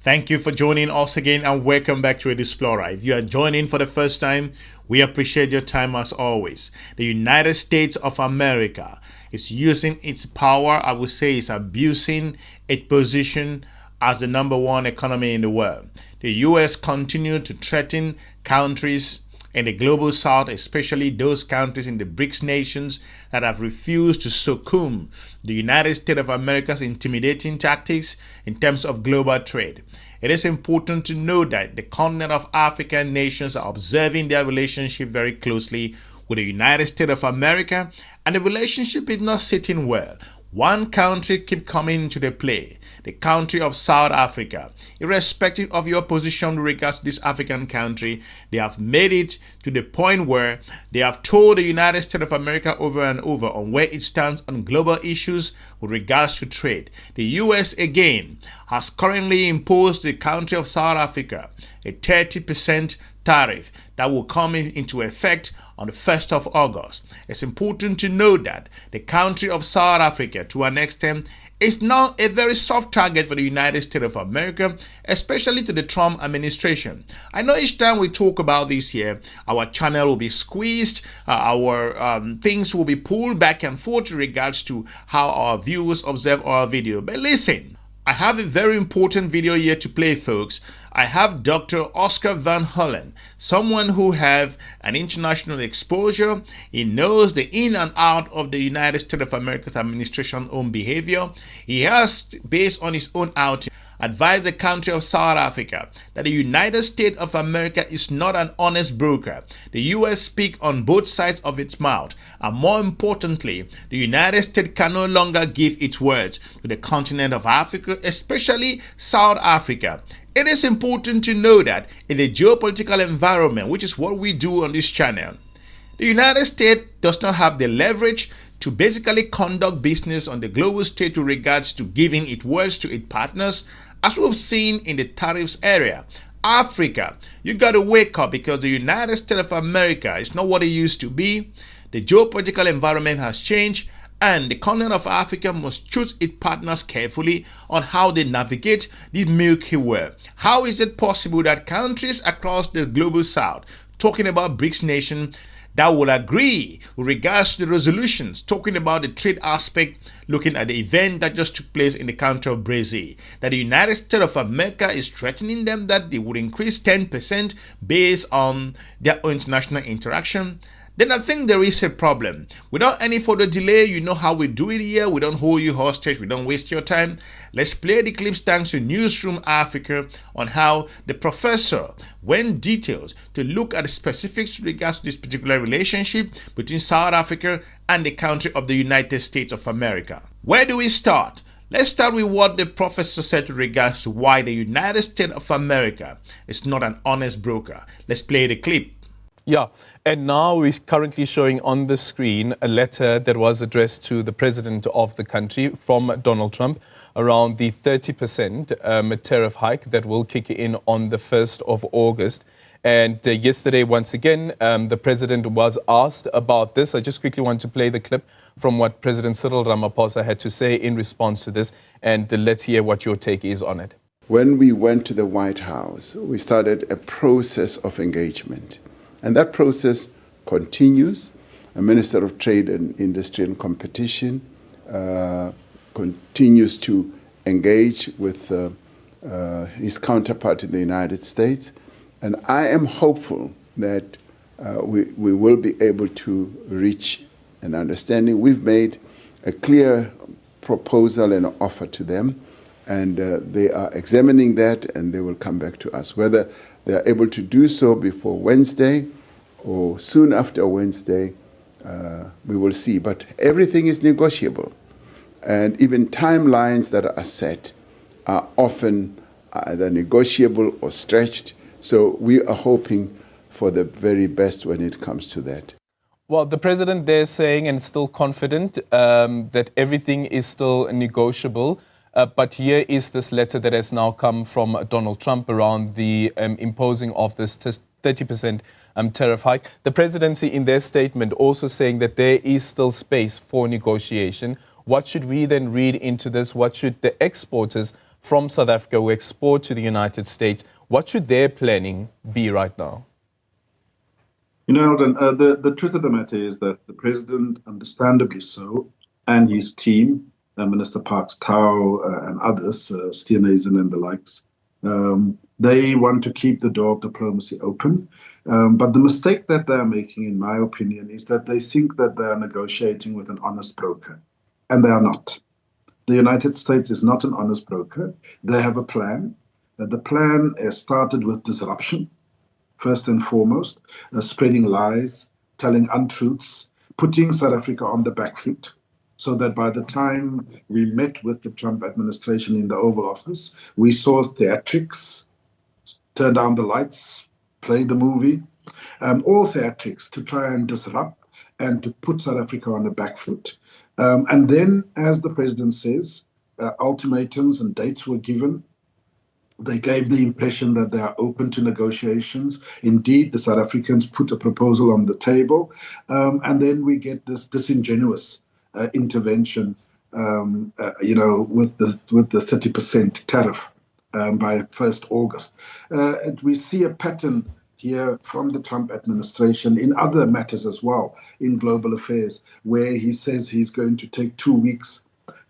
Thank you for joining us again and welcome back to EDUSPLORER. If you are joining for the first time, we appreciate your time as always. The United States of America is using its power, I would say it's abusing its position as the #1 economy in the world. The US continue to threaten countries in the global south, especially those countries in the BRICS nations that have refused to succumb to the United States of America's intimidating tactics in terms of global trade. It is important to know that the continent of African nations are observing their relationship very closely with the United States of America, and the relationship is not sitting well. One country keeps coming into the play, the country of South Africa. Irrespective of your position with regards to this African country, they have made it to the point where they have told the United States of America over and over on where it stands on global issues with regards to trade. The US again has currently imposed the country of South Africa a 30% tariff that will come into effect on the 1st of August. It's important to know that the country of South Africa, to an extent, is now a very soft target for the United States of America, especially to the Trump administration. I know each time we talk about this here, our channel will be squeezed, our things will be pulled back and forth in regards to how our viewers observe our video. But listen, I have a very important video here to play, folks. I have Dr. Oscar Van Hollen, someone who have an international exposure. He knows the in and out of the United States of America's administration own behavior. He has, based on his own outing, advised the country of South Africa that the United States of America is not an honest broker. The US speak on both sides of its mouth, and more importantly, the United States can no longer give its words to the continent of Africa, especially South Africa. It is important to know that in the geopolitical environment, which is what we do on this channel, the United States does not have the leverage to basically conduct business on the global stage with regards to giving its words to its partners, as we've seen in the tariffs area. Africa, you got to wake up, because the United States of America is not what it used to be. The geopolitical environment has changed, and the continent of Africa must choose its partners carefully on how they navigate the Milky Way. How is it possible that countries across the global south, talking about BRICS nations, that will agree with regards to the resolutions, talking about the trade aspect, looking at the event that just took place in the country of Brazil, that the United States of America is threatening them that they would increase 10% based on their international interaction? Then I think there is a problem. Without any further delay, you know how we do it here. We don't hold you hostage. We don't waste your time. Let's play the clips thanks to Newz Room Africa on how the professor went details to look at the specifics with regards to this particular relationship between South Africa and the country of the United States of America. Where do we start? Let's start with what the professor said with regards to why the United States of America is not an honest broker. Let's play the clip. Yeah, and now we're currently showing on the screen a letter that was addressed to the president of the country from Donald Trump around the 30% tariff hike that will kick in on the 1st of August. And yesterday, once again, the president was asked about this. I just quickly want to play the clip from what President Cyril Rmaphosa had to say in response to this, and let's hear what your take is on it. When we went to the White House, we started a process of engagement. And that process continues. The Minister of Trade and Industry and Competition continues to engage with his counterpart in the United States. And I am hopeful that we will be able to reach an understanding. We've made a clear proposal and offer to them, and they are examining that, and they will come back to us. Whether they are able to do so before Wednesday or soon after Wednesday, we will see. But everything is negotiable. And even timelines that are set are often either negotiable or stretched. So we are hoping for the very best when it comes to that. Well, the president there saying and still confident that everything is still negotiable. But here is this letter that has now come from Donald Trump around the imposing of this 30% tariff hike. The presidency in their statement also saying that there is still space for negotiation. What should we then read into this? What should the exporters from South Africa who export to the United States. What should their planning be right now? You know, Eldon, the truth of the matter is that the president, understandably so, and his team, Minister Parks Tau and others, Steenhuisen and the likes, they want to keep the door of diplomacy open. But the mistake that they're making, in my opinion, is that they think that they are negotiating with an honest broker, and they are not. The United States is not an honest broker. They have a plan. The plan started with disruption, first and foremost, spreading lies, telling untruths, putting South Africa on the back foot, so that by the time we met with the Trump administration in the Oval Office, we saw theatrics, turn down the lights, play the movie, all theatrics to try and disrupt and to put South Africa on the back foot. And then, as the president says, ultimatums and dates were given. They gave the impression that they are open to negotiations. Indeed, the South Africans put a proposal on the table, and then we get this disingenuous intervention, with the 30% tariff by 1st August. We see a pattern here from the Trump administration in other matters as well, in global affairs, where he says he's going to take 2 weeks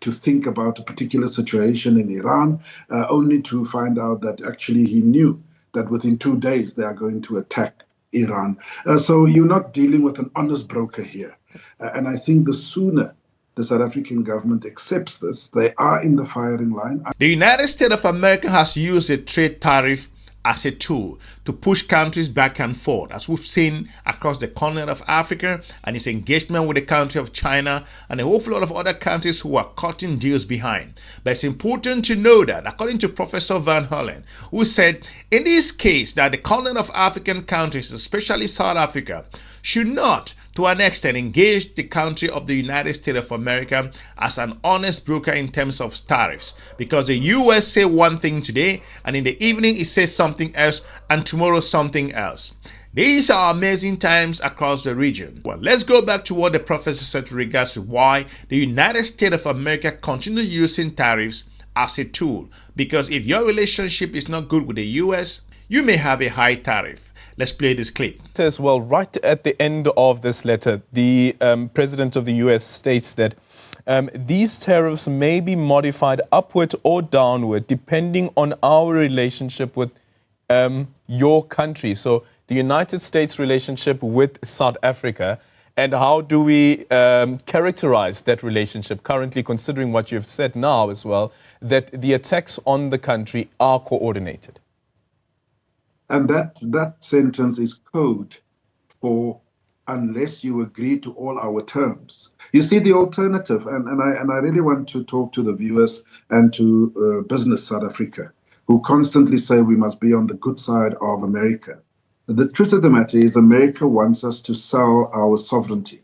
to think about a particular situation in Iran, only to find out that actually he knew that within 2 days they are going to attack Iran. So you're not dealing with an honest broker here. And I think the sooner the South African government accepts this, they are in the firing line. The United States of America has used a trade tariff as a tool to push countries back and forth, as we've seen across the continent of Africa, and its engagement with the country of China and a whole lot of other countries who are cutting deals behind. But it's important to know that, according to Professor Van Hollen, who said in this case that the continent of African countries, especially South Africa, should not, to an extent, engage the country of the United States of America as an honest broker in terms of tariffs, because the US say one thing today and in the evening it says something else and tomorrow something else. These are amazing times across the region. Well, let's go back to what the professor said with regards to why the United States of America continues using tariffs as a tool, because if your relationship is not good with the US, you may have a high tariff. Let's play this clip. As well, right at the end of this letter, the president of the US states that these tariffs may be modified upward or downward depending on our relationship with your country. So the United States relationship with South Africa, and how do we characterize that relationship currently, considering what you've said now as well, that the attacks on the country are coordinated? And that sentence is code for unless you agree to all our terms. You see, the alternative, and I really want to talk to the viewers and to Business South Africa, who constantly say we must be on the good side of America. The truth of the matter is America wants us to sell our sovereignty.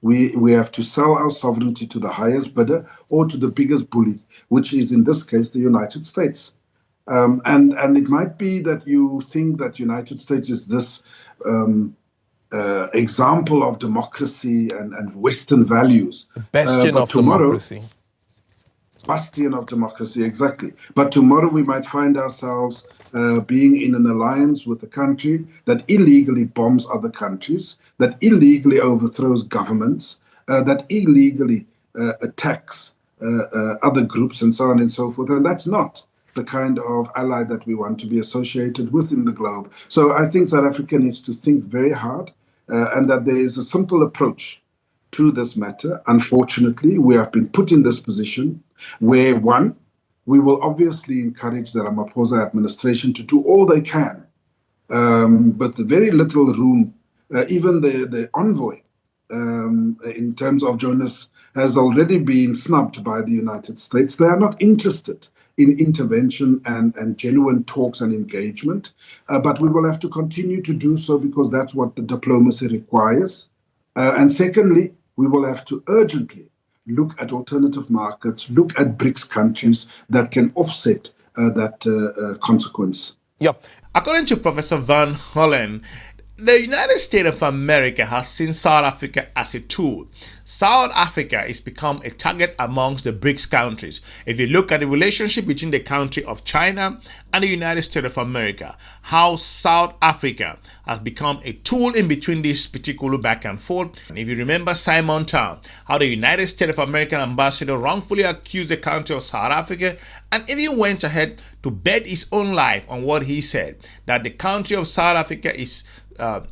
We have to sell our sovereignty to the highest bidder or to the biggest bully, which is in this case the United States. And it might be that you think that United States is this example of democracy and Western values. Bastion of democracy. Bastion of democracy, exactly. But tomorrow we might find ourselves being in an alliance with a country that illegally bombs other countries, that illegally overthrows governments, that illegally attacks other groups and so on and so forth. And that's not the kind of ally that we want to be associated with in the globe. So I think South Africa needs to think very hard and that there is a simple approach to this matter. Unfortunately, we have been put in this position where, one, we will obviously encourage the Rmaphosa administration to do all they can, but very little room, even the envoy in terms of Jonas has already been snubbed by the United States. They are not interested in intervention and genuine talks and engagement, but we will have to continue to do so because that's what the diplomacy requires. And secondly, we will have to urgently look at alternative markets, look at BRICS countries that can offset that consequence. Yeah. According to Professor Van Hollen, the United States of America has seen South Africa as a tool, South Africa has become a target amongst the BRICS countries. If you look at the relationship between the country of China and the United States of America, how South Africa has become a tool in between this particular back and forth. And if you remember Simon Town, how the United States of American ambassador wrongfully accused the country of South Africa and even went ahead to bet his own life on what he said, that the country of South Africa is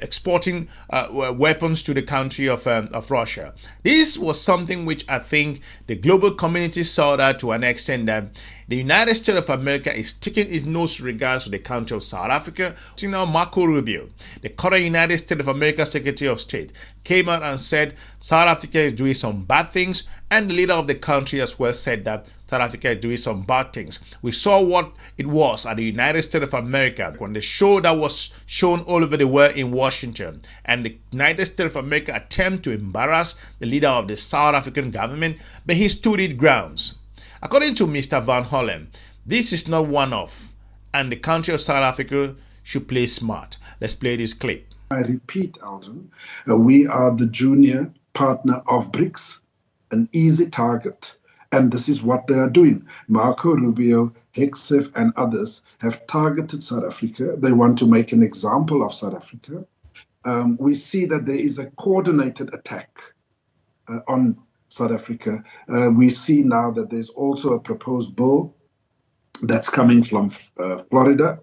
exporting weapons to the country of Russia. This was something which I think the global community saw that to an extent that the United States of America is taking its nose regards to the country of South Africa. You know, Marco Rubio, the current United States of America Secretary of State, came out and said South Africa is doing some bad things, and the leader of the country as well said that South Africa is doing some bad things. We saw what it was at the United States of America when the show that was shown all over the world in Washington, and the United States of America attempt to embarrass the leader of the South African government, but he stood his grounds. According to Mr. Van Hollen, this is not one-off, and the country of South Africa should play smart. Let's play this clip. I repeat, Alden, we are the junior partner of BRICS, an easy target. And this is what they are doing. Marco Rubio, Hegseth, and others have targeted South Africa. They want to make an example of South Africa. We see that there is a coordinated attack on South Africa. We see now that there's also a proposed bill that's coming from Florida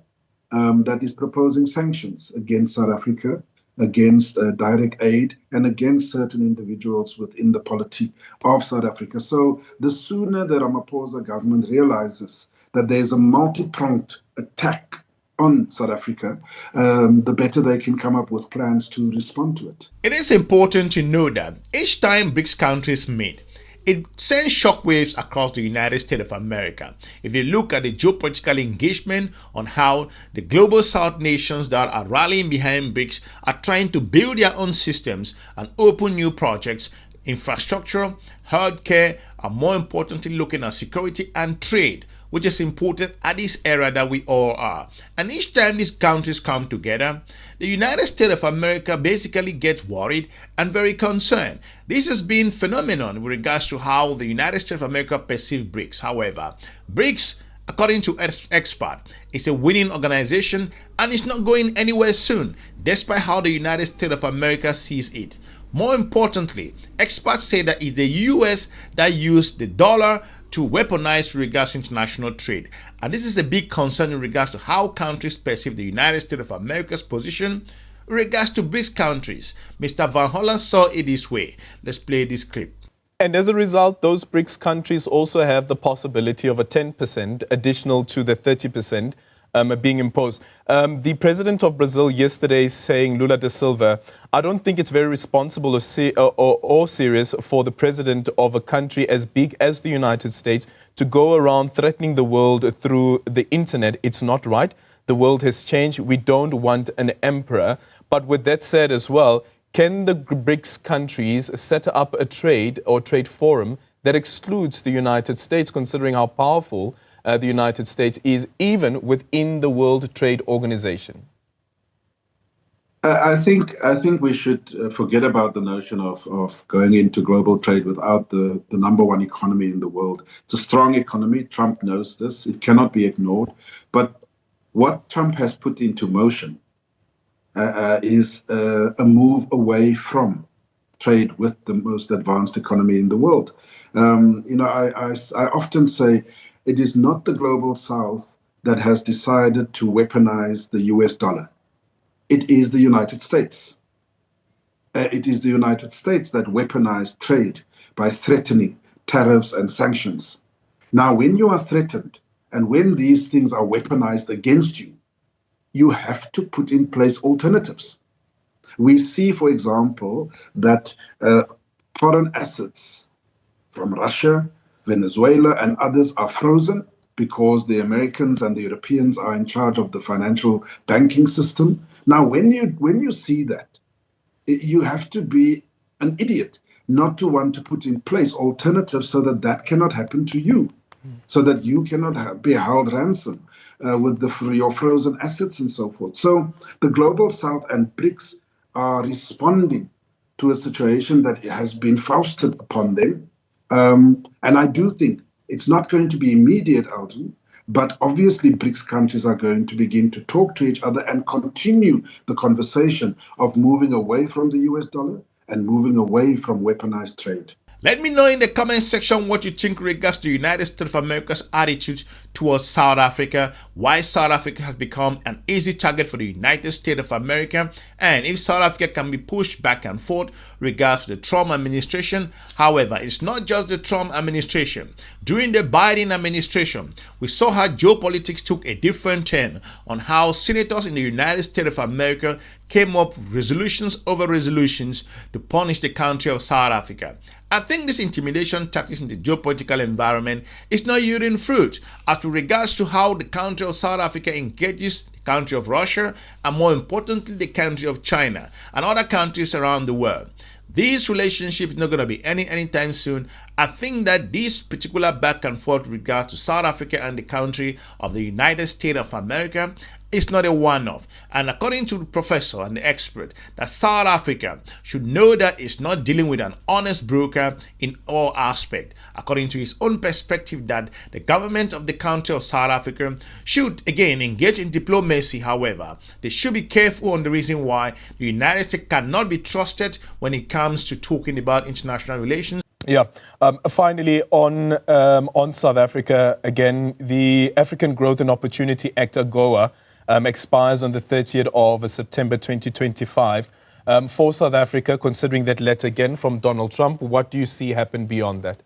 that is proposing sanctions against South Africa, against direct aid, and against certain individuals within the polity of South Africa. So the sooner the Ramaphosa government realizes that there's a multi-pronged attack on South Africa, the better they can come up with plans to respond to it. It is important to know that each time BRICS countries meet, it sends shockwaves across the United States of America. If you look at the geopolitical engagement on how the global South nations that are rallying behind BRICS are trying to build their own systems and open new projects, infrastructure, healthcare, and more importantly, looking at security and trade, which is important at this era that we all are. And each time these countries come together, the United States of America basically gets worried and very concerned. This has been phenomenon with regards to how the United States of America perceive BRICS. However, BRICS, according to expert, is a winning organization and it's not going anywhere soon, despite how the United States of America sees it. More importantly, experts say that it's the US that used the dollar to weaponize with regards to international trade. And this is a big concern in regards to how countries perceive the United States of America's position in regards to BRICS countries. Mr. Van Hollen saw it this way. Let's play this clip. And as a result, those BRICS countries also have the possibility of a 10% additional to the 30% being imposed. The president of Brazil yesterday saying, Lula da Silva, I don't think it's very responsible or serious for the president of a country as big as the United States to go around threatening the world through the internet. It's not right. The world has changed. We don't want an emperor. But with that said as well, can the BRICS countries set up a trade forum that excludes the United States, considering how powerful the United States is even within the World Trade Organization? I think we should forget about the notion of going into global trade without the number one economy in the world. It's a strong economy. Trump knows this. It cannot be ignored. But what Trump has put into motion is a move away from trade with the most advanced economy in the world. I often say it is not the global South that has decided to weaponize the US dollar. It is the United States. It is the United States that weaponized trade by threatening tariffs and sanctions. Now, when you are threatened and when these things are weaponized against you, you have to put in place alternatives. We see, for example, that foreign assets from Russia, Venezuela, and others are frozen because the Americans and the Europeans are in charge of the financial banking system. Now, when you see that, you have to be an idiot not to want to put in place alternatives so that that cannot happen to you, so that you cannot be held ransom with your frozen assets and so forth. So the Global South and BRICS are responding to a situation that has been foisted upon them. And I do think it's not going to be immediate, Alton, but obviously BRICS countries are going to begin to talk to each other and continue the conversation of moving away from the US dollar and moving away from weaponized trade. Let me know in the comment section what you think regards the United States of America's attitude towards South Africa, why South Africa has become an easy target for the United States of America, and if South Africa can be pushed back and forth regards the Trump administration. However, it's not just the Trump administration. During the Biden administration, we saw how geopolitics took a different turn on how senators in the United States of America came up with resolutions over resolutions to punish the country of South Africa. I think this intimidation tactics in the geopolitical environment is not yielding fruit as to regards to how the country of South Africa engages the country of Russia and, more importantly, the country of China and other countries around the world. This relationship is not going to be anytime soon. I think that this particular back and forth regard to South Africa and the country of the United States of America is not a one-off. And according to the professor and the expert, that South Africa should know that it's not dealing with an honest broker in all aspects. According to his own perspective, that the government of the country of South Africa should again engage in diplomacy. However, they should be careful on the reason why the United States cannot be trusted when it comes to talking about international relations. Yeah. Finally, on South Africa, again, the African Growth and Opportunity Act, AGOA, expires on the 30th of September 2025. For South Africa, considering that letter again from Donald Trump, what do you see happen beyond that?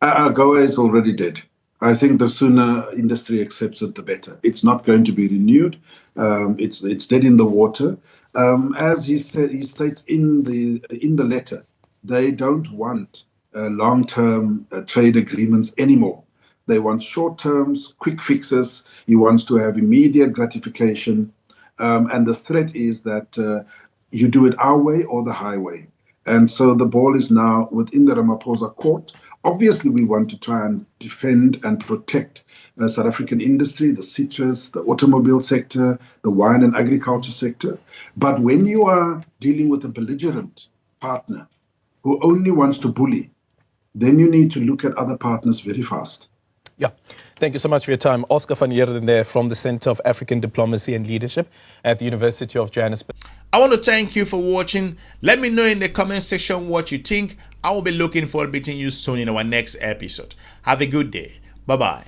AGOA is already dead. I think the sooner industry accepts it, the better. It's not going to be renewed. It's dead in the water. As he states in the letter, they don't want long-term trade agreements anymore. They want short terms, quick fixes. He wants to have immediate gratification. And the threat is that you do it our way or the highway. And so the ball is now within the Ramaphosa court. Obviously, we want to try and defend and protect South African industry, the citrus, the automobile sector, the wine and agriculture sector. But when you are dealing with a belligerent partner who only wants to bully, then you need to look at other partners very fast. Yeah. Thank you so much for your time. Oscar van Heerden there from the Center of African Diplomacy and Leadership at the University of Johannesburg. I want to thank you for watching. Let me know in the comment section what you think. I will be looking forward to meeting you soon in our next episode. Have a good day. Bye-bye.